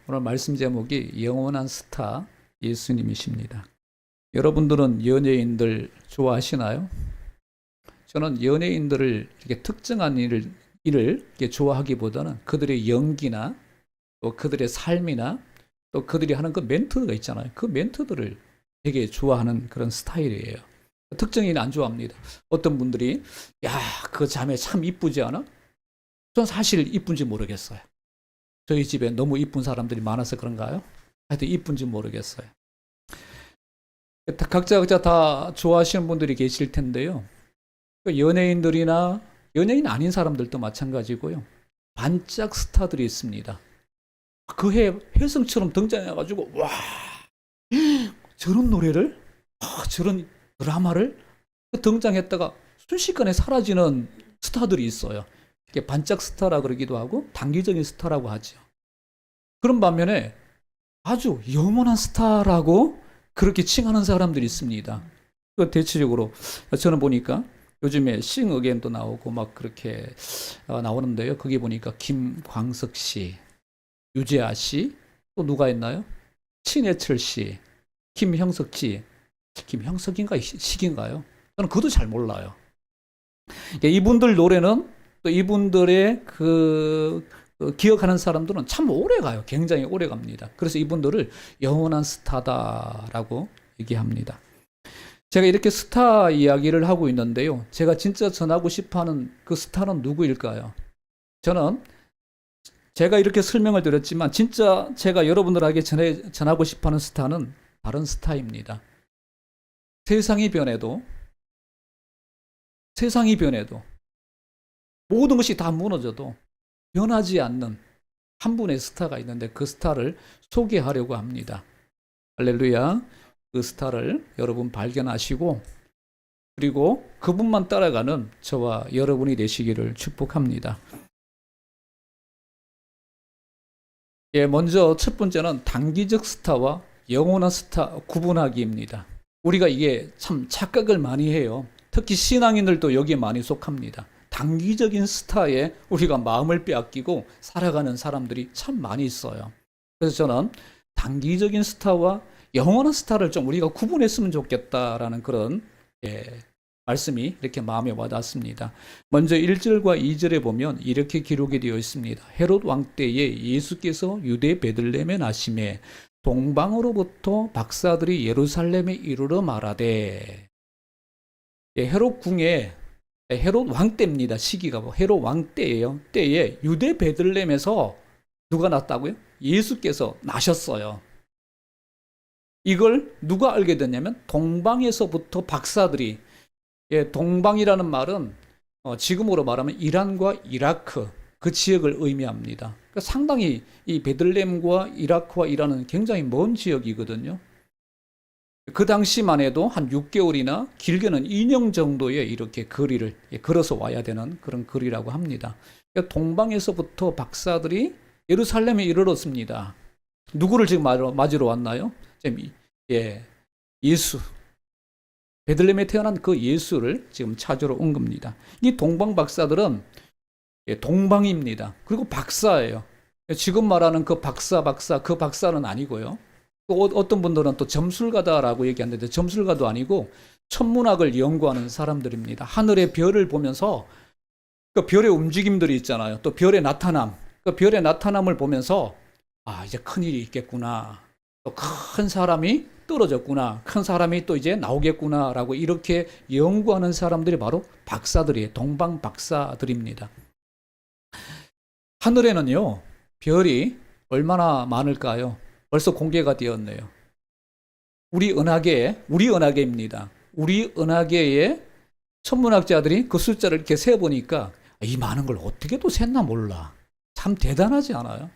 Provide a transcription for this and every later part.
오늘 말씀 제목이 영원한 스타 예수님이십니다. 여러분들은 연예인들 좋아하시나요? 저는 연예인들을 이렇게 특정한 일을 이렇게 좋아하기보다는 그들의 연기나 또 그들의 삶이나 또 그들이 하는 그 멘트가 있잖아요. 그 멘트들을 되게 좋아하는 그런 스타일이에요. 특정인은 안 좋아합니다. 어떤 분들이 야, 그 자매 참 이쁘지 않아? 전 사실 이쁜지 모르겠어요. 저희 집에 너무 이쁜 사람들이 많아서 그런가요? 하여튼 이쁜지 모르겠어요. 각자 다 좋아하시는 분들이 계실 텐데요. 연예인들이나 연예인 아닌 사람들도 마찬가지고요. 반짝 스타들이 있습니다. 그 해 혜성처럼 등장해가지고 와, 저런 노래를 저런 드라마를 등장했다가 순식간에 사라지는 스타들이 있어요. 이게 반짝 스타라 그러기도 하고 단기적인 스타라고 하죠. 그런 반면에 아주 영원한 스타라고 그렇게 칭하는 사람들이 있습니다. 그 대체적으로 저는 보니까 요즘에 싱 어게인도 나오고 막 그렇게 나오는데요. 거기 보니까 김광석 씨, 유재하 씨, 또 누가 있나요? 신해철 씨, 김형석 씨, 김형석인가 식인가요? 저는 그것도 잘 몰라요. 이분들 노래는 또 이분들의 기억하는 사람들은 참 오래 가요. 굉장히 오래 갑니다. 그래서 이분들을 영원한 스타다라고 얘기합니다. 제가 이렇게 스타 이야기를 하고 있는데요. 제가 진짜 전하고 싶어 하는 그 스타는 누구일까요? 저는 제가 이렇게 설명을 드렸지만 진짜 제가 여러분들에게 전하고 싶어 하는 스타는 다른 스타입니다. 세상이 변해도 모든 것이 다 무너져도 변하지 않는 한 분의 스타가 있는데 그 스타를 소개하려고 합니다. 할렐루야. 그 스타를 여러분 발견하시고 그리고 그분만 따라가는 저와 여러분이 되시기를 축복합니다. 먼저 첫 번째는 단기적 스타와 영원한 스타 구분하기입니다. 우리가 이게 참 착각을 많이 해요. 특히 신앙인들도 여기에 많이 속합니다. 단기적인 스타에 우리가 마음을 빼앗기고 살아가는 사람들이 참 많이 있어요. 그래서 저는 단기적인 스타와 영원한 스타를 좀 우리가 구분했으면 좋겠다라는 그런 말씀이 이렇게 마음에 와닿습니다. 먼저 1절과 2절에 보면 이렇게 기록이 되어 있습니다. 헤롯 왕 때에 예수께서 유대 베들레헴에 나심에 동방으로부터 박사들이 예루살렘에 이르러 말하되 헤롯 궁에 헤롯 왕 때입니다. 시기가 헤롯 왕 때예요. 때에 유대 베들레헴에서 누가 났다고요? 예수께서 나셨어요. 이걸 누가 알게 됐냐면 동방에서부터 박사들이 동방이라는 말은 지금으로 말하면 이란과 이라크 그 지역을 의미합니다. 그러니까 상당히 이 베들레헴과 이라크와 이란은 굉장히 먼 지역이거든요. 그 당시만 해도 한 6개월이나 길게는 2년 정도의 이렇게 거리를 걸어서 와야 되는 그런 거리라고 합니다. 그러니까 동방에서부터 박사들이 예루살렘에 이르렀습니다. 누구를 지금 맞으러 왔나요? 예수. 베들레헴에 태어난 그 예수를 지금 찾으러 온 겁니다. 이 동방 박사들은 동방입니다. 그리고 박사예요. 지금 말하는 그 박사는 아니고요. 또 어떤 분들은 또 점술가다라고 얘기하는데 점술가도 아니고 천문학을 연구하는 사람들입니다. 하늘의 별을 보면서 그 별의 움직임들이 있잖아요. 또 별의 나타남, 그 별의 나타남을 보면서 이제 큰일이 있겠구나. 또 큰 사람이 떨어졌구나. 큰 사람이 또 이제 나오겠구나라고 이렇게 연구하는 사람들이 바로 박사들이에요. 동방 박사들입니다. 하늘에는요, 별이 얼마나 많을까요? 벌써 공개가 되었네요. 우리 은하계입니다. 우리 은하계의 천문학자들이 그 숫자를 이렇게 세보니까 이 많은 걸 어떻게 또 셌나 몰라. 참 대단하지 않아요?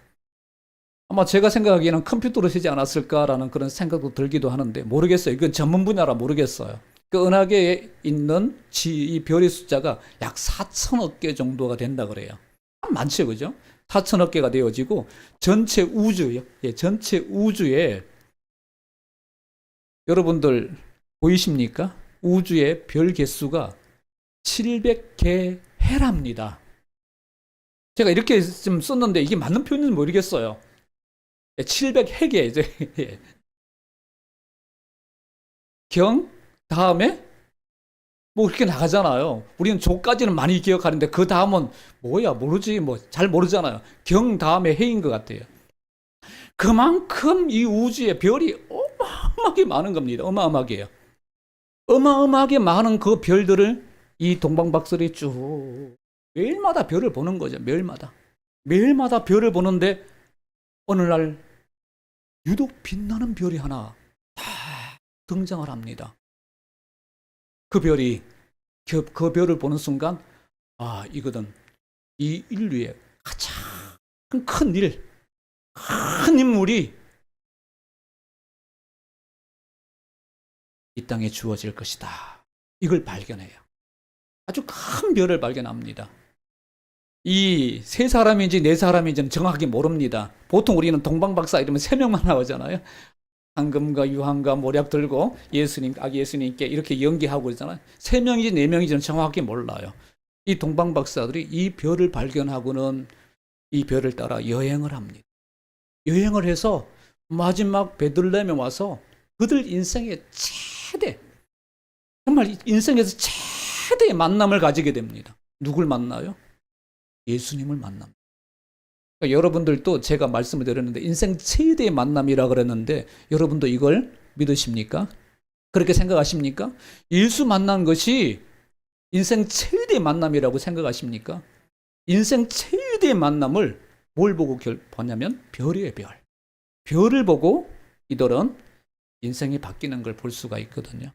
아마 제가 생각하기에는 컴퓨터로 세지 않았을까라는 그런 생각도 들기도 하는데 모르겠어요. 이건 전문 분야라 모르겠어요. 그 은하계에 있는 이 별의 숫자가 약 4천억 개 정도가 된다 그래요. 참 많죠, 그죠? 4천억 개가 되어지고 전체 우주에 여러분들 보이십니까? 우주의 별 개수가 700개 해랍니다. 제가 이렇게 좀 썼는데 이게 맞는 표현인지 모르겠어요. 700핵에 이제 경 다음에 뭐 이렇게 나가잖아요. 우리는 조까지는 많이 기억하는데 그 다음은 뭐야 모르지 뭐 잘 모르잖아요. 경 다음에 해인 것 같아요. 그만큼 이 우주에 별이 어마어마하게 많은 겁니다. 어마어마하게요. 어마어마하게 많은 그 별들을 이 동방박사들이 쭉 매일마다 별을 보는 거죠. 매일마다 별을 보는데 어느 날 유독 빛나는 별이 하나 다 등장을 합니다. 그 별이 그 별을 보는 순간 아 이거는 이 인류의 가장 큰 일, 큰 인물이 이 땅에 주어질 것이다. 이걸 발견해요. 아주 큰 별을 발견합니다. 이 세 사람인지 네 사람인지는 정확하게 모릅니다. 보통 우리는 동방박사 이러면 세 명만 나오잖아요. 황금과 유황과 모략 들고 예수님, 아기 예수님께 이렇게 연기하고 그러잖아요. 세 명인지 네 명인지는 정확하게 몰라요. 이 동방박사들이 이 별을 발견하고는 이 별을 따라 여행을 합니다. 여행을 해서 마지막 베들레헴에 와서 그들 인생의 정말 인생에서 최대의 만남을 가지게 됩니다. 누굴 만나요? 예수님을 만납니다. 그러니까 여러분들도 제가 말씀을 드렸는데 인생 최대의 만남이라 그랬는데 여러분도 이걸 믿으십니까? 그렇게 생각하십니까? 예수 만난 것이 인생 최대의 만남이라고 생각하십니까? 인생 최대의 만남을 뭘 보고 보냐면 별이에요, 별. 별을 보고 이들은 인생이 바뀌는 걸 볼 수가 있거든요.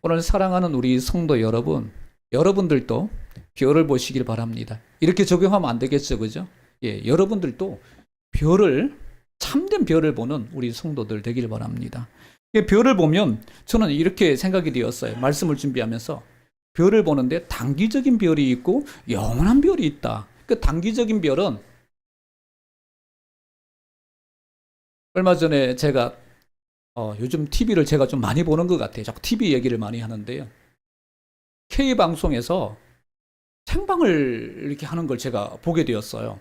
오늘 사랑하는 우리 성도 여러분, 여러분들도 별을 보시길 바랍니다. 이렇게 적용하면 안 되겠죠, 그죠? 예, 여러분들도 참된 별을 보는 우리 성도들 되길 바랍니다. 별을 보면 저는 이렇게 생각이 되었어요. 말씀을 준비하면서 별을 보는데 단기적인 별이 있고 영원한 별이 있다. 그 단기적인 별은 얼마 전에 제가 요즘 TV를 제가 좀 많이 보는 것 같아요. 자꾸 TV 얘기를 많이 하는데요. K방송에서 생방을 이렇게 하는 걸 제가 보게 되었어요.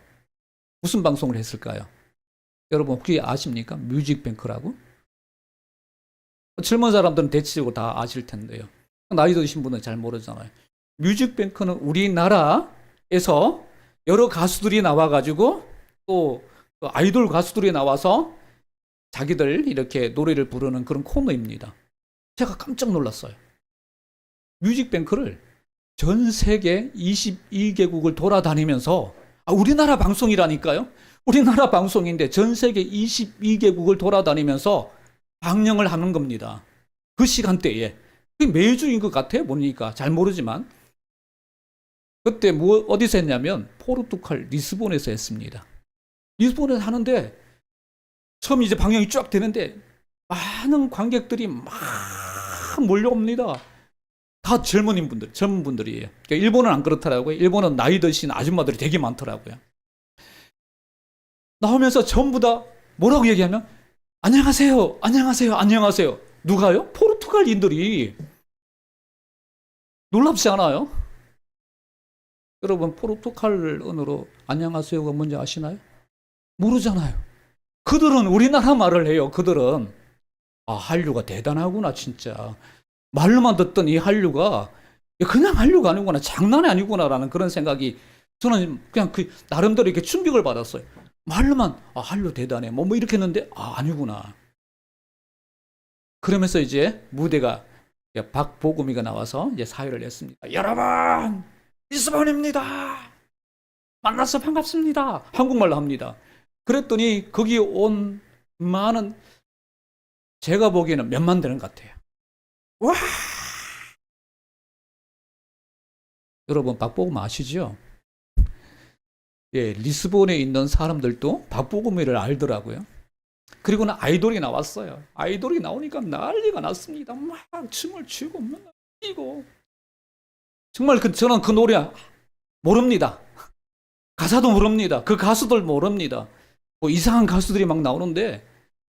무슨 방송을 했을까요? 여러분 혹시 아십니까? 뮤직뱅크라고? 젊은 사람들은 대체적으로 다 아실 텐데요. 나이 드신 분은 잘 모르잖아요. 뮤직뱅크는 우리나라에서 여러 가수들이 나와가지고 또 아이돌 가수들이 나와서 자기들 이렇게 노래를 부르는 그런 코너입니다. 제가 깜짝 놀랐어요. 뮤직뱅크를 전 세계 22개국을 돌아다니면서 우리나라 방송이라니까요. 우리나라 방송인데 전 세계 22개국을 돌아다니면서 방영을 하는 겁니다. 그 시간대에. 그게 매주인 것 같아요. 보니까 잘 모르지만. 그때 어디서 했냐면 포르투갈 리스본에서 했습니다. 리스본에서 하는데 처음 이제 방영이 쫙 되는데 많은 관객들이 막 몰려옵니다. 다 젊은 분들이에요. 그러니까 일본은 안 그렇더라고요. 일본은 나이 드신 아줌마들이 되게 많더라고요. 나오면서 전부 다 뭐라고 얘기하면 안녕하세요, 안녕하세요, 안녕하세요. 누가요? 포르투갈인들이. 놀랍지 않아요? 여러분 포르투갈어로 안녕하세요가 뭔지 아시나요? 모르잖아요. 그들은 우리나라 말을 해요. 그들은 한류가 대단하구나 진짜. 말로만 듣던 이 한류가 그냥 한류가 아니구나, 장난이 아니구나라는 그런 생각이 저는 그냥 나름대로 이렇게 충격을 받았어요. 말로만 한류 대단해 뭐 이렇게 했는데 아니구나. 그러면서 이제 무대가 박보검이가 나와서 이제 사회를 냈습니다. 여러분 리스본입니다. 만나서 반갑습니다. 한국말로 합니다. 그랬더니 거기 온 많은, 제가 보기에는 몇만 되는 것 같아요. 와! 여러분 박보검 아시죠? 예, 리스본에 있는 사람들도 박보검이를 알더라고요. 그리고는 아이돌이 나왔어요. 아이돌이 나오니까 난리가 났습니다. 막 춤을 추고 막 뛰고. 정말 저는 그 노래 모릅니다. 가사도 모릅니다. 그 가수들 모릅니다. 뭐 이상한 가수들이 막 나오는데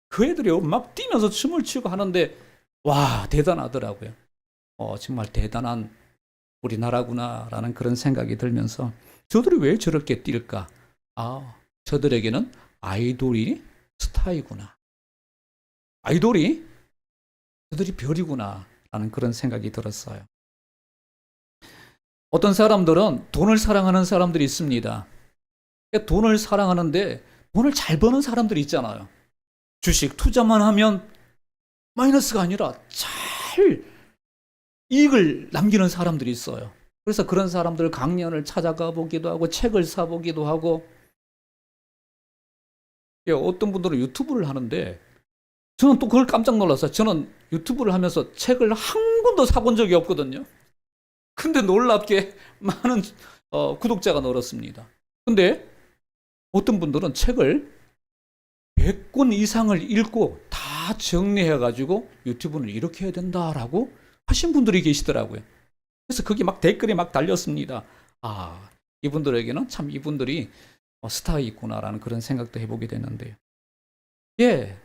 그 애들이 막 뛰면서 춤을 추고 하는데 와 대단하더라고요. 정말 대단한 우리나라구나라는 그런 생각이 들면서 저들이 왜 저렇게 뛸까? 저들에게는 아이돌이 스타이구나. 아이돌이 그들이 별이구나 라는 그런 생각이 들었어요. 어떤 사람들은 돈을 사랑하는 사람들이 있습니다. 돈을 사랑하는데 돈을 잘 버는 사람들이 있잖아요. 주식 투자만 하면 마이너스가 아니라 잘 이익을 남기는 사람들이 있어요. 그래서 그런 사람들 강연을 찾아가 보기도 하고 책을 사보기도 하고, 어떤 분들은 유튜브를 하는데 저는 또 그걸 깜짝 놀랐어요. 저는 유튜브를 하면서 책을 한 권도 사본 적이 없거든요. 근데 놀랍게 많은 구독자가 늘었습니다. 근데 어떤 분들은 책을 100권 이상을 읽고 다 정리해가지고 유튜브는 이렇게 해야 된다라고 하신 분들이 계시더라고요. 그래서 그게 막 댓글이 막 달렸습니다. 아, 이분들에게는 참 이분들이 스타가 있구나라는 그런 생각도 해보게 됐는데요. 예.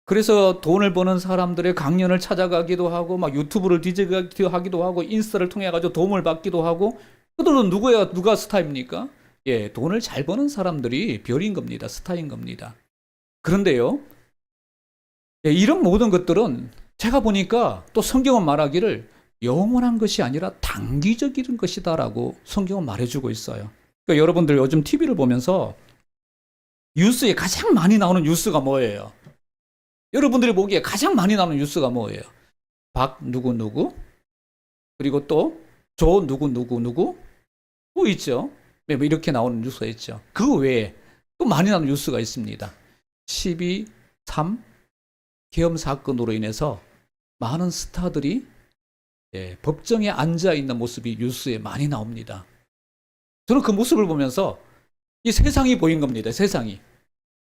그래서 돈을 버는 사람들의 강연을 찾아가기도 하고, 막 유튜브를 뒤져가기도 하고, 인스타를 통해가지고 도움을 받기도 하고, 그들은 누가 스타입니까? 예, 돈을 잘 버는 사람들이 별인 겁니다. 스타인 겁니다. 그런데요, 예, 이런 모든 것들은 제가 보니까 또 성경은 말하기를 영원한 것이 아니라 단기적인 것이다라고 성경은 말해주고 있어요. 그러니까 여러분들 요즘 TV를 보면서 뉴스에 가장 많이 나오는 뉴스가 뭐예요? 여러분들이 보기에 가장 많이 나오는 뉴스가 뭐예요? 박 누구누구, 그리고 또 조 누구누구누구, 또 있죠. 뭐 이렇게 나오는 뉴스가 있죠. 그 외에 또 많이 나오는 뉴스가 있습니다. 12.3 계엄 사건으로 인해서 많은 스타들이 법정에 앉아 있는 모습이 뉴스에 많이 나옵니다. 저는 그 모습을 보면서 이 세상이 보인 겁니다. 세상이.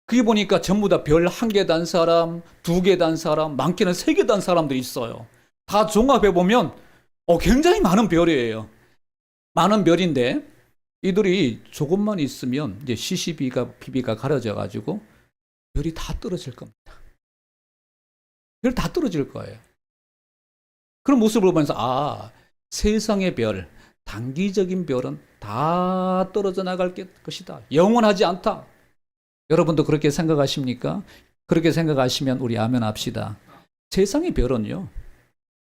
그게 보니까 전부 다 별 1개 단 사람, 2개 단 사람, 많게는 3개 단 사람들이 있어요. 다 종합해 보면 굉장히 많은 별이에요. 많은 별인데 이들이 조금만 있으면 이제 CCB가 가려져 가지고 별이 다 떨어질 겁니다. 별 다 떨어질 거예요. 그런 모습을 보면서 세상의 별, 단기적인 별은 다 떨어져 나갈 것이다. 영원하지 않다. 여러분도 그렇게 생각하십니까? 그렇게 생각하시면 우리 아멘 합시다. 세상의 별은요,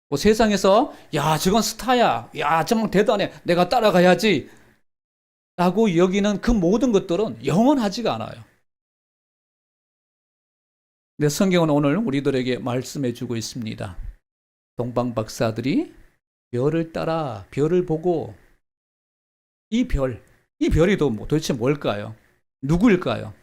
뭐 세상에서 야 저건 스타야, 야 정말 대단해, 내가 따라가야지 라고 여기는 그 모든 것들은 영원하지가 않아요. 근데 성경은 오늘 우리들에게 말씀해 주고 있습니다. 동방 박사들이 별을 따라 별을 보고 이 별이 도대체 뭘까요? 누구일까요?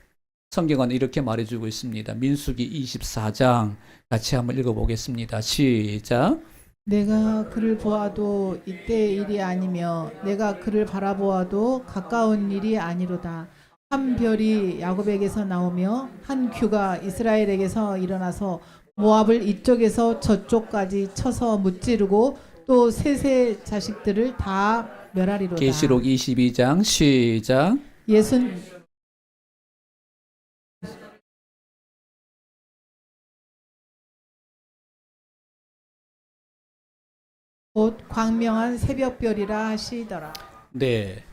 성경은 이렇게 말해주고 있습니다. 민수기 24장 같이 한번 읽어보겠습니다. 시작. 내가 그를 보아도 이때의 일이 아니며 내가 그를 바라보아도 가까운 일이 아니로다. 한 별이 야곱에게서 나오며 한 규가 이스라엘에게서 일어나서 모압을 이쪽에서 저쪽까지 쳐서 무찌르고 또 셋의 자식들을 다 멸하리로다. 계시록 22장 시작. 곧 광명한 새벽별이라 하시더라. 네.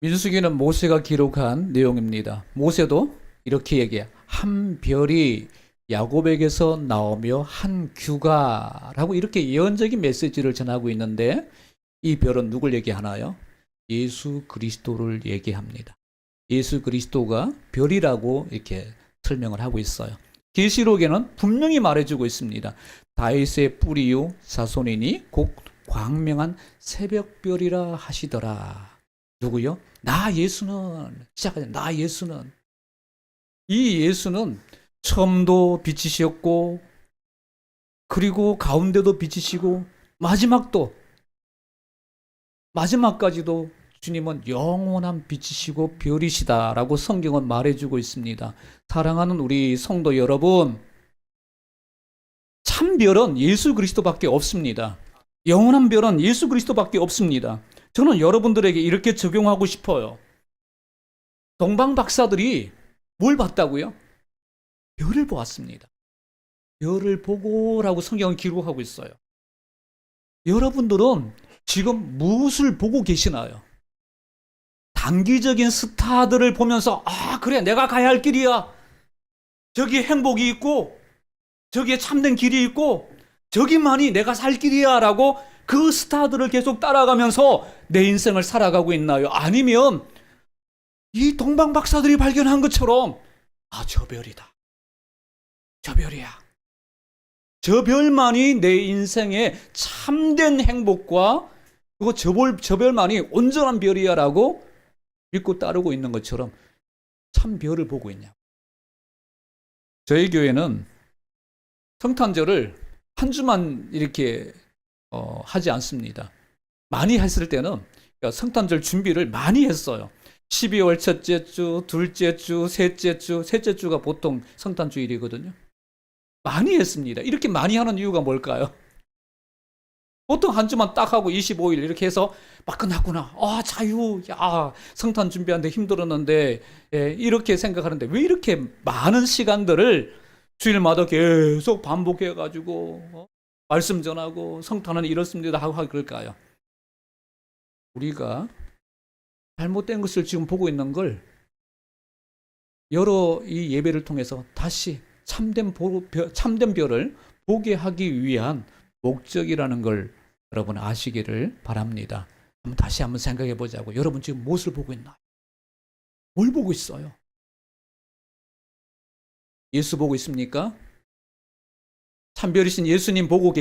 민수기는 모세가 기록한 내용입니다. 모세도 이렇게 얘기해. 한 별이 야곱에게서 나오며 한 규가라고 이렇게 예언적인 메시지를 전하고 있는데 이 별은 누굴 얘기하나요? 예수 그리스도를 얘기합니다. 예수 그리스도가 별이라고 이렇게 설명을 하고 있어요. 계시록에는 분명히 말해주고 있습니다. 다윗의 뿌리요 자손이니 곧 광명한 새벽별이라 하시더라. 누구요? 나 예수는, 시작하자. 나 예수는. 이 예수는 처음도 빛이셨고, 그리고 가운데도 빛이시고, 마지막까지도 주님은 영원한 빛이시고 별이시다라고 성경은 말해주고 있습니다. 사랑하는 우리 성도 여러분, 참 별은 예수 그리스도밖에 없습니다. 영원한 별은 예수 그리스도밖에 없습니다. 저는 여러분들에게 이렇게 적용하고 싶어요. 동방 박사들이 뭘 봤다고요? 별을 보았습니다. 별을 보고라고 성경은 기록하고 있어요. 여러분들은 지금 무엇을 보고 계시나요? 단기적인 스타들을 보면서 그래 내가 가야 할 길이야. 저기에 행복이 있고 저기에 참된 길이 있고 저기만이 내가 살 길이야 라고 그 스타들을 계속 따라가면서 내 인생을 살아가고 있나요? 아니면 이 동방 박사들이 발견한 것처럼 저 별이다. 저 별이야. 저 별만이 내 인생의 참된 행복과 그거 저 별만이 온전한 별이야 라고 믿고 따르고 있는 것처럼 참 별을 보고 있냐. 저희 교회는 성탄절을 한 주만 이렇게 하지 않습니다. 많이 했을 때는 성탄절 준비를 많이 했어요. 12월 첫째 주, 둘째 주, 셋째 주가 보통 성탄주일이거든요. 많이 했습니다. 이렇게 많이 하는 이유가 뭘까요? 보통 한 주만 딱 하고 25일 이렇게 해서 막 끝났구나. 자유. 성탄 준비하는데 힘들었는데 이렇게 생각하는데 왜 이렇게 많은 시간들을 주일마다 계속 반복해가지고 말씀 전하고 성탄은 이렇습니다 하고 그럴까요? 우리가 잘못된 것을 지금 보고 있는 걸 여러 이 예배를 통해서 다시 참된 별을 보게 하기 위한 목적이라는 걸 여러분 아시기를 바랍니다. 다시 한번 생각해 보자고. 여러분 지금 무엇을 보고 있나요? 뭘 보고 있어요? 예수 보고 있습니까? 참별이신 예수님 보고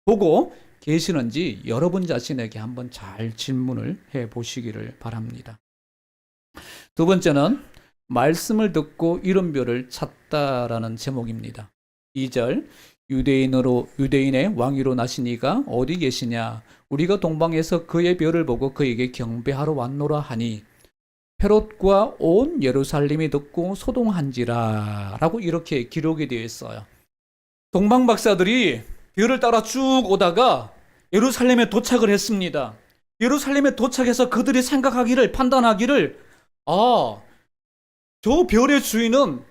보고 계시는지 여러분 자신에게 한번 잘 질문을 해 보시기를 바랍니다. 두 번째는 말씀을 듣고 이런 별을 찾다라는 제목입니다. 2절 유대인의 왕위로 나신 이가 어디 계시냐? 우리가 동방에서 그의 별을 보고 그에게 경배하러 왔노라 하니 헤롯과 온 예루살렘이 듣고 소동한지라 라고 이렇게 기록이 되어 있어요. 동방 박사들이 별을 따라 쭉 오다가 예루살렘에 도착을 했습니다. 예루살렘에 도착해서 그들이 판단하기를 저 별의 주인은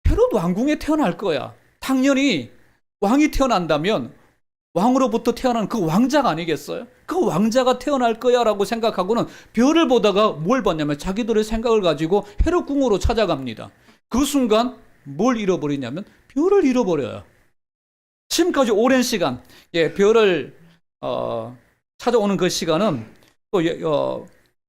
헤롯 왕궁에 태어날 거야. 당연히 왕이 태어난다면 왕으로부터 태어난 그 왕자가 아니겠어요? 그 왕자가 태어날 거야 라고 생각하고는 별을 보다가 뭘 봤냐면 자기들의 생각을 가지고 헤롯 궁으로 찾아갑니다. 그 순간 뭘 잃어버리냐면 별을 잃어버려요. 지금까지 오랜 시간 별을 찾아오는 그 시간은 또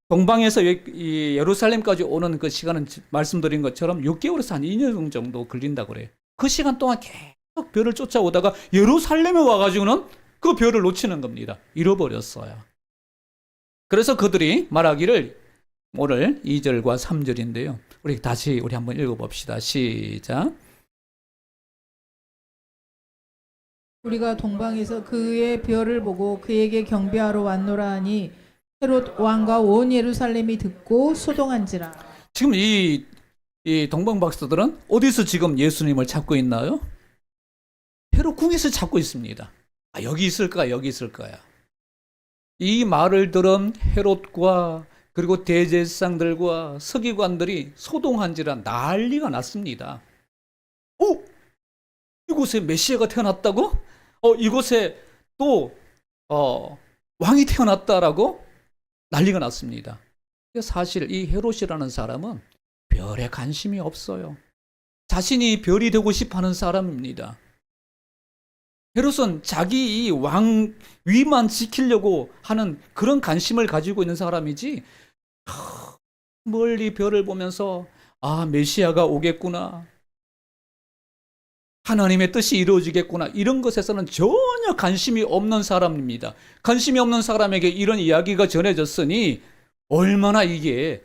동방에서 이 예루살렘까지 오는 그 시간은 말씀드린 것처럼 6개월에서 한 2년 정도 걸린다고 그래요. 그 시간 동안 계속 별을 쫓아오다가 예루살렘에 와가지고는 그 별을 놓치는 겁니다. 잃어버렸어요. 그래서 그들이 말하기를 오늘 2절과 3절인데요. 우리 한번 읽어봅시다. 시작. 우리가 동방에서 그의 별을 보고 그에게 경배하러 왔노라 하니 헤롯 왕과 온 예루살렘이 듣고 소동한지라. 지금 이 동방 박사들은 어디서 지금 예수님을 찾고 있나요? 헤롯 궁에서 찾고 있습니다. 여기 있을 거야, 여기 있을 거야. 이 말을 들은 헤롯과 그리고 대제사장들과 서기관들이 소동한지라 난리가 났습니다. 이곳에 메시아가 태어났다고? 이곳에 또 왕이 태어났다라고 난리가 났습니다. 사실 이 헤롯이라는 사람은 별에 관심이 없어요. 자신이 별이 되고 싶어하는 사람입니다. 헤롯은 자기 이 왕위만 지키려고 하는 그런 관심을 가지고 있는 사람이지, 멀리 별을 보면서 메시아가 오겠구나, 하나님의 뜻이 이루어지겠구나, 이런 것에서는 전혀 관심이 없는 사람입니다. 관심이 없는 사람에게 이런 이야기가 전해졌으니 얼마나 이게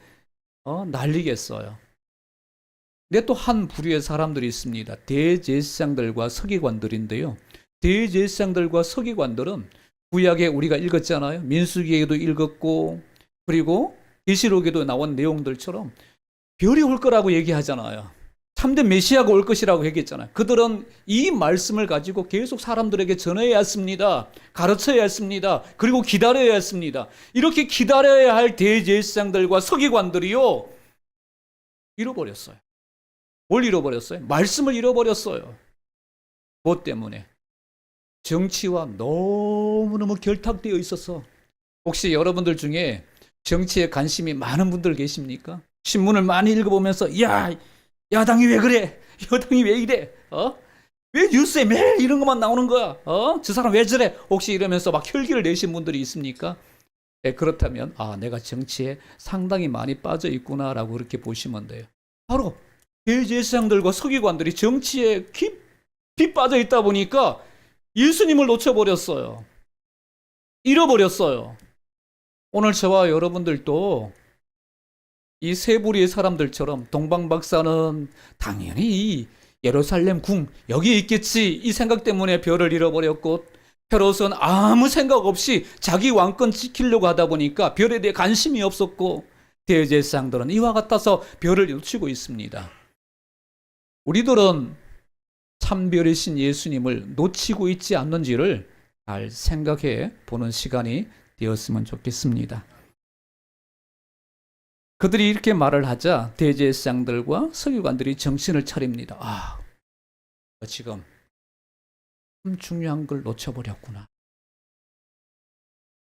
난리겠어요. 근데 또 한 부류의 사람들이 있습니다. 대제사장들과 서기관들인데요. 대제사장들과 서기관들은 구약에 우리가 읽었잖아요. 민수기에도 읽었고, 그리고 계시록에도 나온 내용들처럼 별이 올 거라고 얘기하잖아요. 참된 메시아가 올 것이라고 얘기했잖아요. 그들은 이 말씀을 가지고 계속 사람들에게 전해야 했습니다. 가르쳐야 했습니다. 그리고 기다려야 했습니다. 이렇게 기다려야 할 대제사장들과 서기관들이요, 잃어버렸어요. 뭘 잃어버렸어요? 말씀을 잃어버렸어요. 무엇 때문에? 정치와 너무너무 결탁되어 있어서. 혹시 여러분들 중에 정치에 관심이 많은 분들 계십니까? 신문을 많이 읽어보면서 야당이 왜 그래? 여당이 왜 이래? 왜 뉴스에 매일 이런 것만 나오는 거야? 저 사람 왜 저래? 혹시 이러면서 막 혈기를 내신 분들이 있습니까? 그렇다면 내가 정치에 상당히 많이 빠져 있구나라고 그렇게 보시면 돼요. 바로 대제사장들과 서기관들이 정치에 깊이 빠져 있다 보니까 예수님을 놓쳐버렸어요. 잃어버렸어요. 오늘 저와 여러분들도 이 세 부리의 사람들처럼 동방 박사는 당연히 예루살렘 궁 여기에 있겠지 이 생각 때문에 별을 잃어버렸고, 헤롯은 아무 생각 없이 자기 왕권 지키려고 하다 보니까 별에 대해 관심이 없었고, 대제사장들은 이와 같아서 별을 놓치고 있습니다. 우리들은 참별이신 예수님을 놓치고 있지 않는지를 잘 생각해 보는 시간이 되었으면 좋겠습니다. 그들이 이렇게 말을 하자 대제사장들과 서기관들이 정신을 차립니다. 지금 참 중요한 걸 놓쳐버렸구나.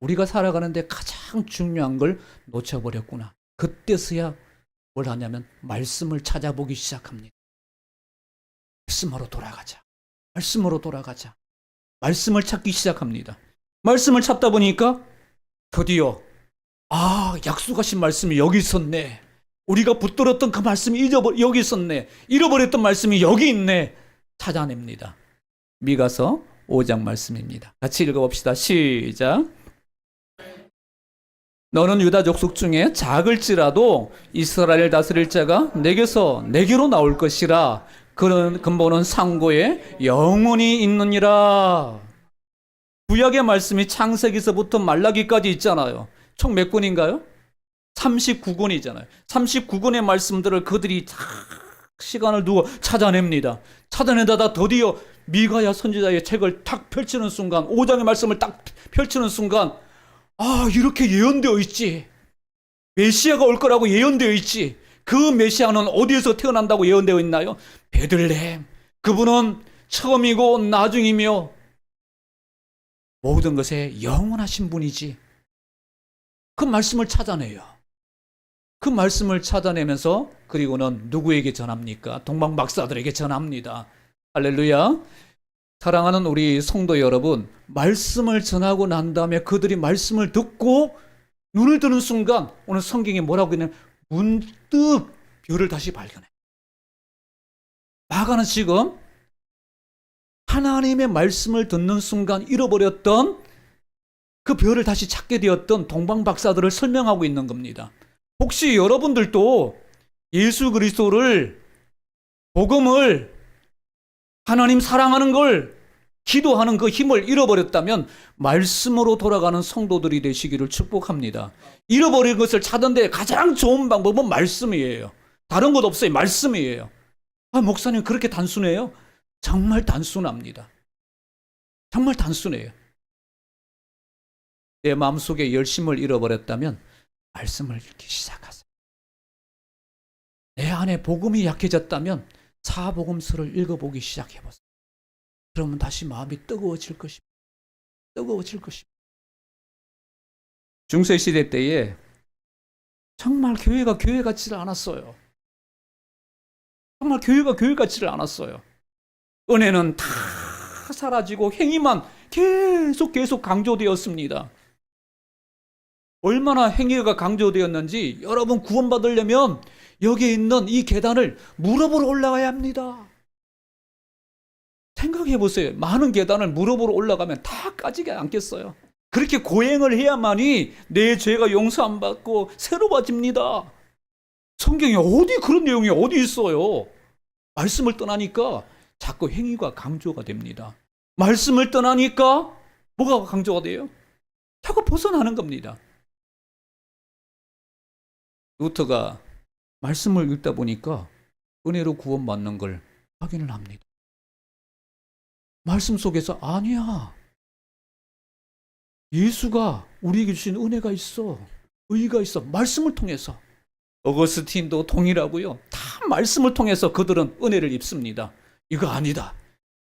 우리가 살아가는데 가장 중요한 걸 놓쳐버렸구나. 그때서야 뭘 하냐면 말씀을 찾아보기 시작합니다. 말씀으로 돌아가자. 말씀으로 돌아가자. 말씀을 찾기 시작합니다. 말씀을 찾다 보니까 드디어 약속하신 말씀이 여기 있었네. 우리가 붙들었던 그 말씀이 여기 있었네. 잃어버렸던 말씀이 여기 있네. 찾아냅니다. 미가서 5장 말씀입니다. 같이 읽어봅시다. 시작. 너는 유다 족속 중에 작을지라도 이스라엘을 다스릴 자가 내게로 나올 것이라. 그런 근본은 상고에 영원히 있느니라. 구약의 말씀이 창세기서부터 말라기까지 있잖아요. 총 몇 권인가요? 39권이잖아요. 39권의 말씀들을 그들이 다 시간을 두고 찾아냅니다. 찾아내다가 드디어 미가야 선지자의 책을 탁 펼치는 순간, 5장의 말씀을 딱 펼치는 순간, 이렇게 예언되어 있지. 메시아가 올 거라고 예언되어 있지. 그 메시아는 어디에서 태어난다고 예언되어 있나요? 베들레헴. 그분은 처음이고 나중이며 모든 것에 영원하신 분이지. 그 말씀을 찾아내요. 그 말씀을 찾아내면서 그리고는 누구에게 전합니까? 동방 박사들에게 전합니다. 할렐루야. 사랑하는 우리 성도 여러분, 말씀을 전하고 난 다음에 그들이 말씀을 듣고 눈을 뜨는 순간 오늘 성경이 뭐라고 있냐면 문득 별을 다시 발견해. 마가는 지금 하나님의 말씀을 듣는 순간 잃어버렸던 그 별을 다시 찾게 되었던 동방 박사들을 설명하고 있는 겁니다. 혹시 여러분들도 예수 그리스도를, 복음을, 하나님 사랑하는 걸, 기도하는 그 힘을 잃어버렸다면 말씀으로 돌아가는 성도들이 되시기를 축복합니다. 잃어버린 것을 찾는 데 가장 좋은 방법은 말씀이에요. 다른 것 없어요. 말씀이에요. 목사님 그렇게 단순해요? 정말 단순합니다. 정말 단순해요. 내 마음속에 열심을 잃어버렸다면 말씀을 읽기 시작하세요. 내 안에 복음이 약해졌다면 사복음서를 읽어보기 시작해보세요. 그러면 다시 마음이 뜨거워질 것입니다. 뜨거워질 것입니다. 중세시대 때에 정말 교회가 교회 같지를 않았어요. 정말 교회가 교회 같지를 않았어요. 은혜는 다 사라지고 행위만 계속 강조되었습니다. 얼마나 행위가 강조되었는지 여러분 구원받으려면 여기에 있는 이 계단을 무릎으로 올라가야 합니다. 생각해 보세요. 많은 계단을 무릎으로 올라가면 다 까지게 않겠어요? 그렇게 고행을 해야만이 내 죄가 용서 안 받고 새로워집니다. 성경에 어디 그런 내용이 어디 있어요? 말씀을 떠나니까 자꾸 행위가 강조가 됩니다. 말씀을 떠나니까 뭐가 강조가 돼요? 자꾸 벗어나는 겁니다. 루터가 말씀을 읽다 보니까 은혜로 구원받는 걸 확인을 합니다. 말씀 속에서 아니야. 예수가 우리에게 주신 은혜가 있어. 의가 있어. 말씀을 통해서. 어거스틴도 동일하고요. 다 말씀을 통해서 그들은 은혜를 입습니다. 이거 아니다.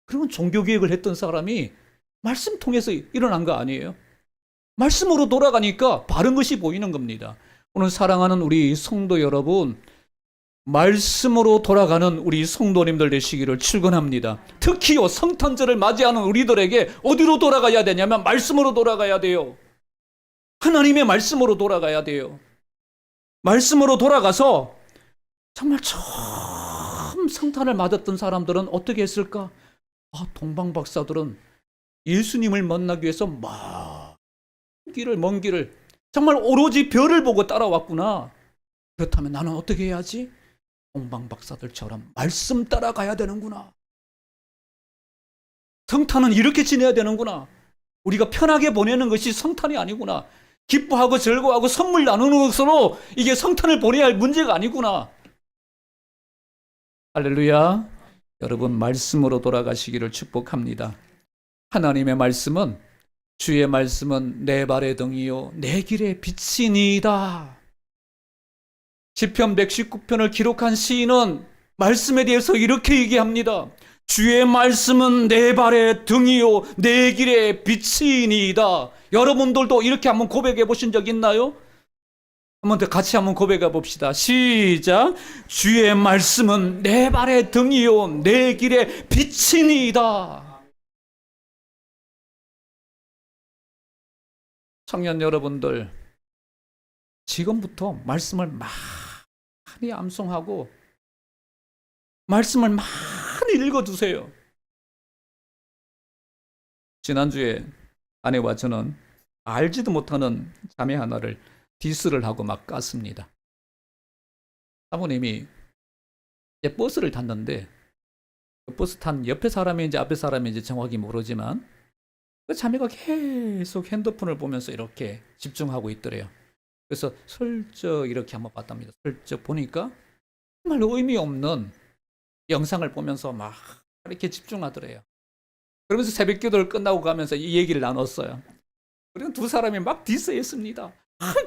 그러면 종교개혁을 했던 사람이 말씀 통해서 일어난 거 아니에요? 말씀으로 돌아가니까 바른 것이 보이는 겁니다. 오늘 사랑하는 우리 성도 여러분, 말씀으로 돌아가는 우리 성도님들 되시기를 축원합니다. 특히요 성탄절을 맞이하는 우리들에게 어디로 돌아가야 되냐면 말씀으로 돌아가야 돼요. 하나님의 말씀으로 돌아가야 돼요. 말씀으로 돌아가서 정말 처음 성탄을 맞았던 사람들은 어떻게 했을까? 동방 박사들은 예수님을 만나기 위해서 먼 길을 정말 오로지 별을 보고 따라왔구나. 그렇다면 나는 어떻게 해야지? 동방 박사들처럼 말씀 따라가야 되는구나. 성탄은 이렇게 지내야 되는구나. 우리가 편하게 보내는 것이 성탄이 아니구나. 기뻐하고 즐거워하고 선물 나누는 것으로 이게 성탄을 보내야 할 문제가 아니구나. 할렐루야. 여러분 말씀으로 돌아가시기를 축복합니다. 하나님의 말씀은 주의 말씀은 내 발의 등이요 내 길의 빛이니이다. 시편 119편을 기록한 시인은 말씀에 대해서 이렇게 얘기합니다. 주의 말씀은 내 발의 등이요 내 길의 빛이니이다. 여러분들도 이렇게 한번 고백해 보신 적 있나요? 한번 더 같이 한번 고백해 봅시다. 시작. 주의 말씀은 내 발의 등이요 내 길의 빛이니이다. 청년 여러분들, 지금부터 말씀을 많이 암송하고 말씀을 많이 읽어두세요. 지난주에 아내와 저는 알지도 못하는 자매 하나를 디스를 하고 막 깠습니다. 사모님이 이제 버스를 탔는데 그 버스 탄 옆에 사람인지 앞에 사람인지 정확히 모르지만 그 자매가 계속 핸드폰을 보면서 이렇게 집중하고 있더래요. 그래서 슬쩍 이렇게 한번 봤답니다. 슬쩍 보니까 정말 의미 없는 영상을 보면서 막 이렇게 집중하더래요. 그러면서 새벽 기도를 끝나고 가면서 이 얘기를 나눴어요. 그리고 두 사람이 막 디스했습니다.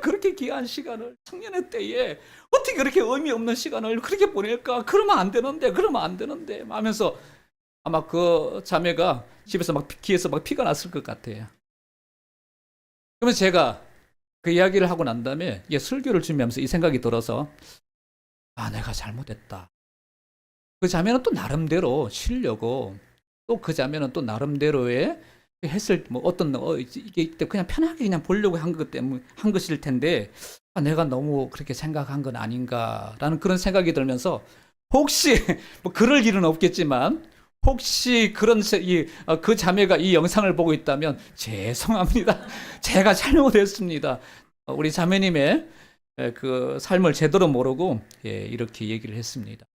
그렇게 귀한 시간을 청년의 때에 어떻게 그렇게 의미 없는 시간을 그렇게 보낼까? 그러면 안 되는데 하면서 아마 그 자매가 집에서 막 귀에서 막 피가 났을 것 같아요. 그러면서 제가 그 이야기를 하고 난 다음에 설교를 준비하면서 이 생각이 들어서 내가 잘못했다. 그 자매는 또 나름대로 쉬려고 또 그 자매는 또 나름대로의 했을 이게 그냥 편하게 그냥 보려고 한 것 때문에 한 것일 텐데 내가 너무 그렇게 생각한 건 아닌가라는 그런 생각이 들면서 혹시 뭐 그럴 일은 없겠지만 혹시 그 자매가 이 영상을 보고 있다면 죄송합니다. 제가 잘못했습니다. 우리 자매님의 그 삶을 제대로 모르고 이렇게 얘기를 했습니다.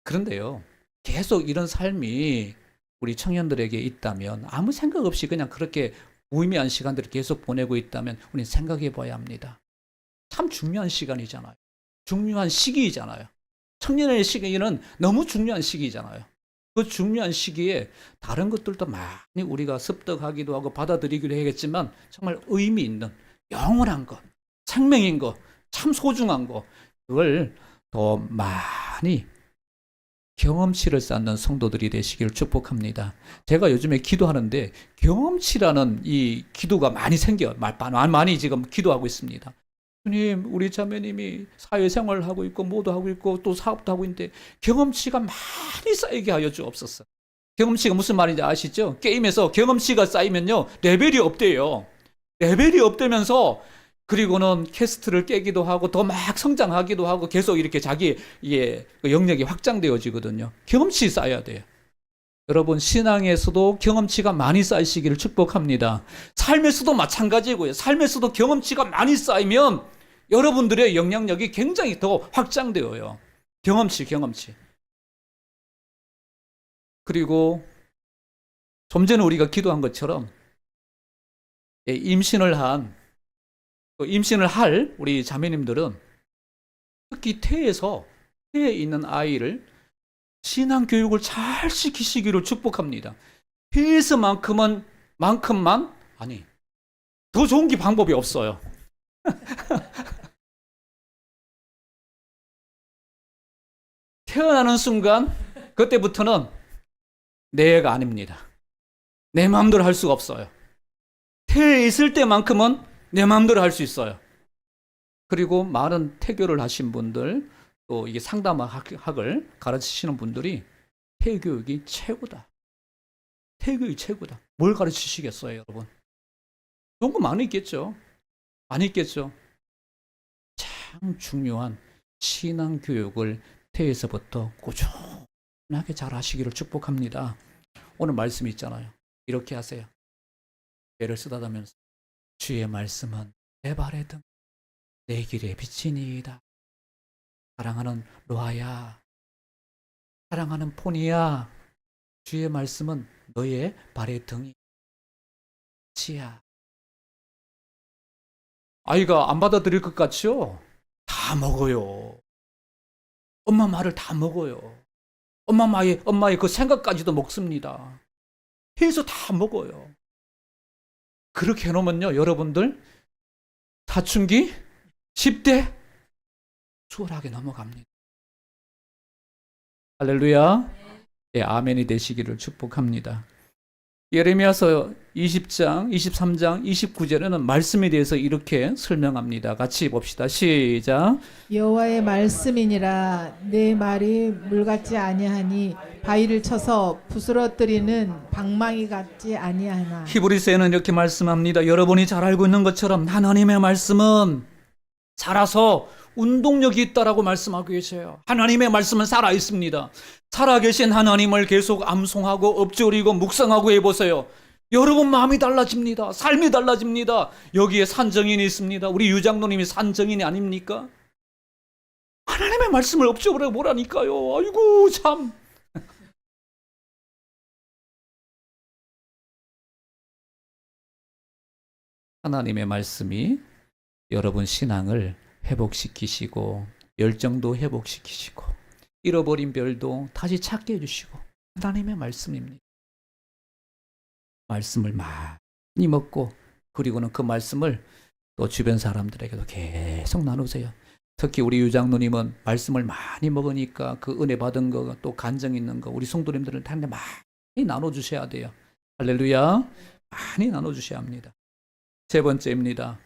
그런데요, 계속 이런 삶이 우리 청년들에게 있다면 아무 생각 없이 그냥 그렇게 무의미한 시간들을 계속 보내고 있다면 우리는 생각해 봐야 합니다. 참 중요한 시간이잖아요. 중요한 시기이잖아요. 청년의 시기는 너무 중요한 시기잖아요. 그 중요한 시기에 다른 것들도 많이 우리가 습득하기도 하고 받아들이기도 하겠지만 정말 의미 있는 영원한 것, 생명인 것, 참 소중한 것, 그걸 더 많이 경험치를 쌓는 성도들이 되시길 축복합니다. 제가 요즘에 기도하는데 경험치라는 이 기도가 많이 생겨요. 많이 지금 기도하고 있습니다. 주님, 우리 자매님이 사회생활을 하고 있고 뭐도 하고 있고 또 사업도 하고 있는데 경험치가 많이 쌓이게 하여 주옵소서. 경험치가 무슨 말인지 아시죠? 게임에서 경험치가 쌓이면요 레벨이 업돼요. 레벨이 업되면서 그리고는 퀘스트를 깨기도 하고 더 막 성장하기도 하고 계속 이렇게 자기 영역이 확장되어지거든요. 경험치 쌓여야 돼요. 여러분, 신앙에서도 경험치가 많이 쌓이시기를 축복합니다. 삶에서도 마찬가지고요. 삶에서도 경험치가 많이 쌓이면 여러분들의 영향력이 굉장히 더 확장되어요. 경험치. 그리고 좀 전에 우리가 기도한 것처럼 임신을 할 우리 자매님들은 특히 태에 있는 아이를 신앙 교육을 잘 시키시기를 축복합니다. 태에서만큼만 아니 더 좋은 게 방법이 없어요. 태어나는 순간 그때부터는 내 애가 아닙니다. 내 마음대로 할 수가 없어요. 태에 있을 때만큼은 내 마음대로 할 수 있어요. 그리고 많은 태교를 하신 분들, 또 이게 상담학을 가르치시는 분들이 태교육이 최고다. 태교육이 최고다. 뭘 가르치시겠어요, 여러분? 좋은 거 많이 있겠죠. 많이 있겠죠. 참 중요한 신앙 교육을 태에서부터 꾸준하게 잘 하시기를 축복합니다. 오늘 말씀이 있잖아요. 이렇게 하세요. 예를 쓰다듬으면서 주의 말씀은 내 발의 등, 내 길의 빛이니이다. 사랑하는 로아야, 사랑하는 폰이야, 주의 말씀은 너의 발의 등이 빛이야. 아이가 안 받아들일 것 같죠? 다 먹어요. 엄마 말을 다 먹어요. 엄마의 그 생각까지도 먹습니다. 해서 다 먹어요. 그렇게 해놓으면요, 여러분들 사춘기 10대 수월하게 넘어갑니다. 할렐루야. 예, 아멘이 되시기를 축복합니다. 예레미야서 20장, 23장, 29절에는 말씀에 대해서 이렇게 설명합니다. 같이 봅시다. 시작. 여호와의 말씀이니라 내 말이 물같지 아니하니 바위를 쳐서 부스러뜨리는 방망이 같지 아니하나. 히브리서에는 이렇게 말씀합니다. 여러분이 잘 알고 있는 것처럼 하나님의 말씀은 살아서 운동력이 있다라고 말씀하고 계세요. 하나님의 말씀은 살아 있습니다. 살아계신 하나님을 계속 암송하고 엎드리고 묵상하고 해보세요. 여러분 마음이 달라집니다. 삶이 달라집니다. 여기에 산정인이 있습니다. 우리 유장로님이 산정인이 아닙니까? 하나님의 말씀을 엎드려 보라니까요. 아이고 참. 하나님의 말씀이 여러분 신앙을 회복시키시고 열정도 회복시키시고 잃어버린 별도 다시 찾게 해주시고 하나님의 말씀입니다. 말씀을 많이 먹고 그리고는 그 말씀을 또 주변 사람들에게도 계속 나누세요. 특히 우리 유장로님은 말씀을 많이 먹으니까 그 은혜 받은 거 또 간증 있는 거 우리 성도님들한테 많이 나눠주셔야 돼요. 할렐루야. 많이 나눠주셔야 합니다. 세 번째입니다.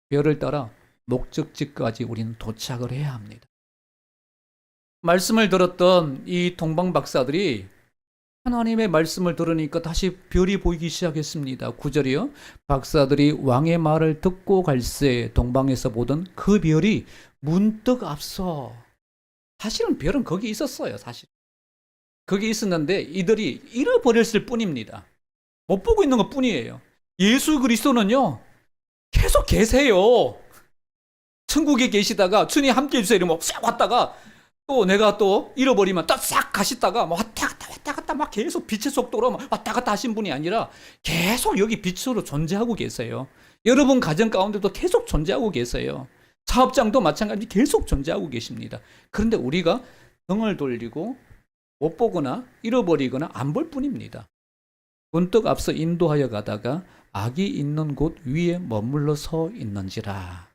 별을 따라 목적지까지 우리는 도착을 해야 합니다. 말씀을 들었던 이 동방 박사들이 하나님의 말씀을 들으니까 다시 별이 보이기 시작했습니다. 9절이요. 박사들이 왕의 말을 듣고 갈새 동방에서 보던 그 별이 문득 앞서. 사실은 별은 거기 있었어요. 사실 거기 있었는데 이들이 잃어버렸을 뿐입니다. 못 보고 있는 것 뿐이에요. 예수 그리스도는요 계속 계세요. 천국에 계시다가 주님 함께 해주세요 이러면 싹 왔다가 또 내가 또 잃어버리면 딱 싹 가시다가 왔다 갔다 막 계속 빛의 속도로 왔다 갔다 하신 분이 아니라 계속 여기 빛으로 존재하고 계세요. 여러분 가정 가운데도 계속 존재하고 계세요. 사업장도 마찬가지 계속 존재하고 계십니다. 그런데 우리가 등을 돌리고 못 보거나 잃어버리거나 안 볼 뿐입니다. 문득 앞서 인도하여 가다가 악이 있는 곳 위에 머물러 서 있는지라.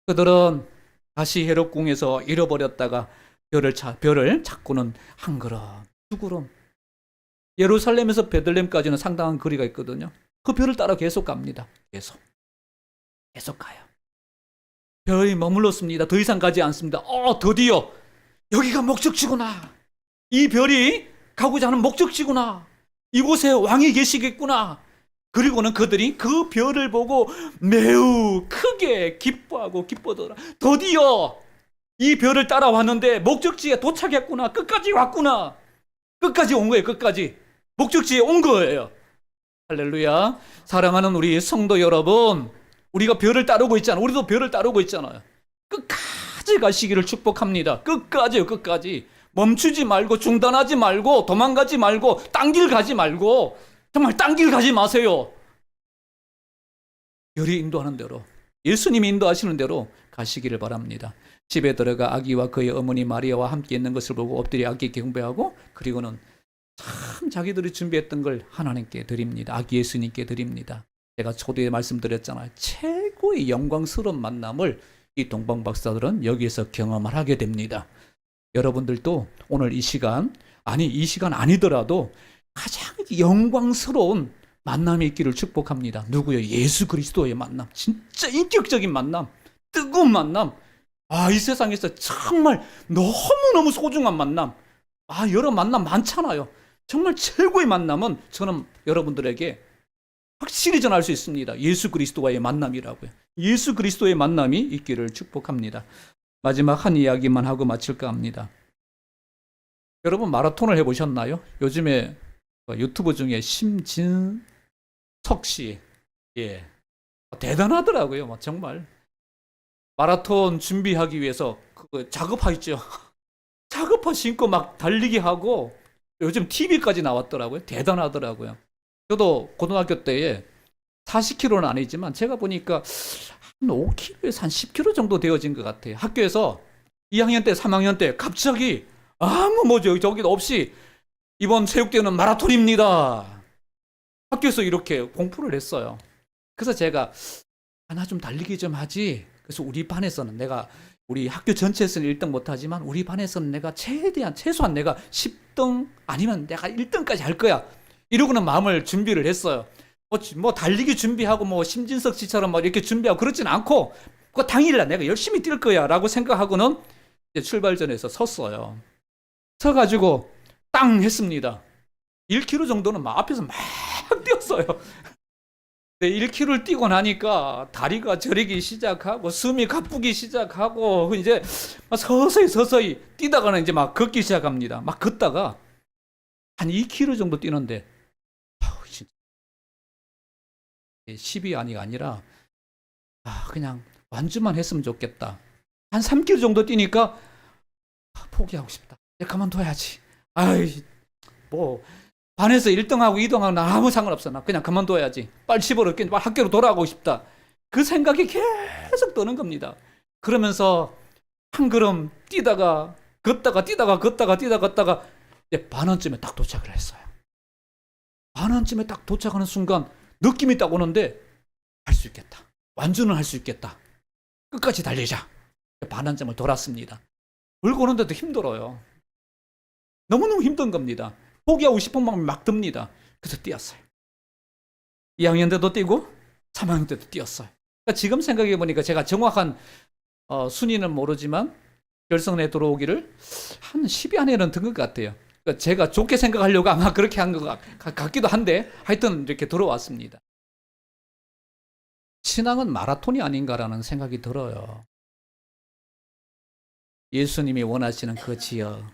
그들은 다시 헤롯궁에서 잃어버렸다가 별을 찾고는 한 걸음, 두 걸음. 예루살렘에서 베들렘까지는 상당한 거리가 있거든요. 그 별을 따라 계속 갑니다. 계속 가요. 별이 머물렀습니다. 더 이상 가지 않습니다. 드디어 여기가 목적지구나. 이 별이 가고자 하는 목적지구나. 이곳에 왕이 계시겠구나. 그리고는 그들이 그 별을 보고 매우 크게 기뻐하고 기뻐더라. 드디어 이 별을 따라왔는데 목적지에 도착했구나. 끝까지 왔구나. 끝까지 온 거예요. 끝까지. 목적지에 온 거예요. 할렐루야. 사랑하는 우리 성도 여러분, 우리가 별을 따르고 있잖아요. 우리도 별을 따르고 있잖아요. 끝까지 가시기를 축복합니다. 끝까지요. 끝까지. 멈추지 말고 중단하지 말고 도망가지 말고 딴 길 가지 말고 정말 딴 길 가지 마세요. 별이 인도하는 대로 예수님이 인도하시는 대로 가시기를 바랍니다. 집에 들어가 아기와 그의 어머니 마리아와 함께 있는 것을 보고 엎드려 아기 경배하고 그리고는 참 자기들이 준비했던 걸 하나님께 드립니다. 아기 예수님께 드립니다. 제가 초대에 말씀드렸잖아요. 최고의 영광스러운 만남을 이 동방 박사들은 여기에서 경험을 하게 됩니다. 여러분들도 오늘 이 시간 아니더라도 가장 영광스러운 만남이 있기를 축복합니다. 누구요? 예수 그리스도의 만남. 진짜 인격적인 만남, 뜨거운 만남. 이 세상에서 정말 너무너무 소중한 만남, 여러 만남 많잖아요. 정말 최고의 만남은 저는 여러분들에게 확실히 전할 수 있습니다. 예수 그리스도와의 만남이라고요. 예수 그리스도의 만남이 있기를 축복합니다. 마지막 한 이야기만 하고 마칠까 합니다. 여러분 마라톤을 해보셨나요? 요즘에 유튜브 중에 심진석 씨, 대단하더라고요. 정말 마라톤 준비하기 위해서 작업하죠. 작업화 신고 막 달리기 하고 요즘 TV까지 나왔더라고요. 대단하더라고요. 저도 고등학교 때에 40km는 아니지만 제가 보니까 한 5km에서 한 10km 정도 되어진 것 같아요. 학교에서 2학년 때, 3학년 때 갑자기 저기도 없이 이번 체육대회는 마라톤입니다. 학교에서 이렇게 공포를 했어요. 그래서 제가 나 좀 달리기 좀 하지. 그래서 우리 반에서는 우리 학교 전체에서는 1등 못하지만 우리 반에서는 내가 최소한 내가 10등 아니면 내가 1등까지 할 거야. 이러고는 마음을 준비를 했어요. 뭐 달리기 준비하고 뭐 심진석 씨처럼 뭐 이렇게 준비하고 그렇진 않고 그 당일날 내가 열심히 뛸 거야 라고 생각하고는 이제 출발전에서 섰어요. 서가지고 땅 했습니다. 1km 정도는 막 앞에서 막 뛰었어요. 1km를 뛰고 나니까 다리가 저리기 시작하고 숨이 가쁘기 시작하고 이제 서서히 뛰다가는 이제 막 걷기 시작합니다. 막 걷다가 한 2km 정도 뛰는데 10이 아니라 그냥 완주만 했으면 좋겠다. 한 3km 정도 뛰니까 포기하고 싶다. 내가 그만둬야지. 뭐 반에서 1등하고 2등하고 나 아무 상관없어. 나 그냥 그만둬야지. 빨리 집으로 빨리 학교로 돌아가고 싶다. 그 생각이 계속 드는 겁니다. 그러면서 한 걸음 뛰다가 걷다가 이제 반원쯤에 딱 도착을 했어요. 반원쯤에 딱 도착하는 순간 느낌이 딱 오는데 할 수 있겠다. 완주는 할 수 있겠다. 끝까지 달리자. 반원점을 돌았습니다. 돌고 오는데도 힘들어요. 너무너무 힘든 겁니다. 포기하고 싶은 마음이 막 듭니다. 그래서 뛰었어요. 2학년 때도 뛰고 3학년 때도 뛰었어요. 그러니까 지금 생각해 보니까 제가 정확한 순위는 모르지만 결선에 들어오기를 한 10위 안에는 든 것 같아요. 그러니까 제가 좋게 생각하려고 아마 그렇게 한 것 같기도 한데 하여튼 이렇게 들어왔습니다. 신앙은 마라톤이 아닌가라는 생각이 들어요. 예수님이 원하시는 그 지역,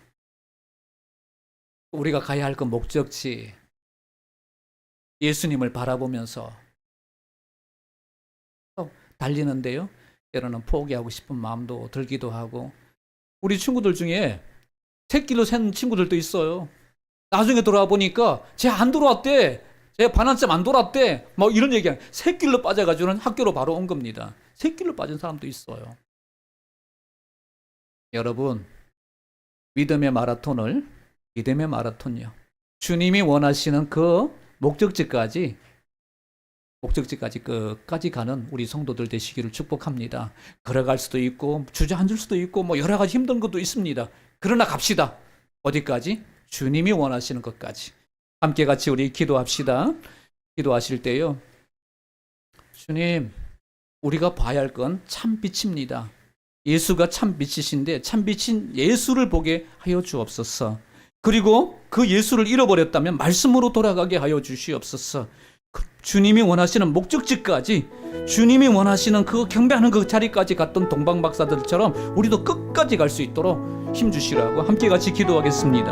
우리가 가야 할 그 목적지, 예수님을 바라보면서 달리는데요. 때로는 포기하고 싶은 마음도 들기도 하고, 우리 친구들 중에 새길로 샌 친구들도 있어요. 나중에 돌아와 보니까 쟤 안 돌아왔대. 쟤 반환점 안 돌았대. 뭐 이런 얘기. 새길로 빠져가지고는 학교로 바로 온 겁니다. 새길로 빠진 사람도 있어요. 여러분, 믿음의 마라톤이요. 주님이 원하시는 그 목적지까지 끝까지 가는 우리 성도들 되시기를 축복합니다. 걸어갈 수도 있고 주저앉을 수도 있고 뭐 여러 가지 힘든 것도 있습니다. 그러나 갑시다. 어디까지? 주님이 원하시는 것까지. 함께 같이 우리 기도합시다. 기도하실 때요. 주님, 우리가 봐야 할 건 참 빛입니다. 예수가 참 빛이신데 참 빛인 예수를 보게 하여 주옵소서. 그리고 그 예수를 잃어버렸다면 말씀으로 돌아가게 하여 주시옵소서. 주님이 원하시는 목적지까지, 주님이 원하시는 그 경배하는 그 자리까지 갔던 동방박사들처럼 우리도 끝까지 갈 수 있도록 힘주시라고 함께 같이 기도하겠습니다.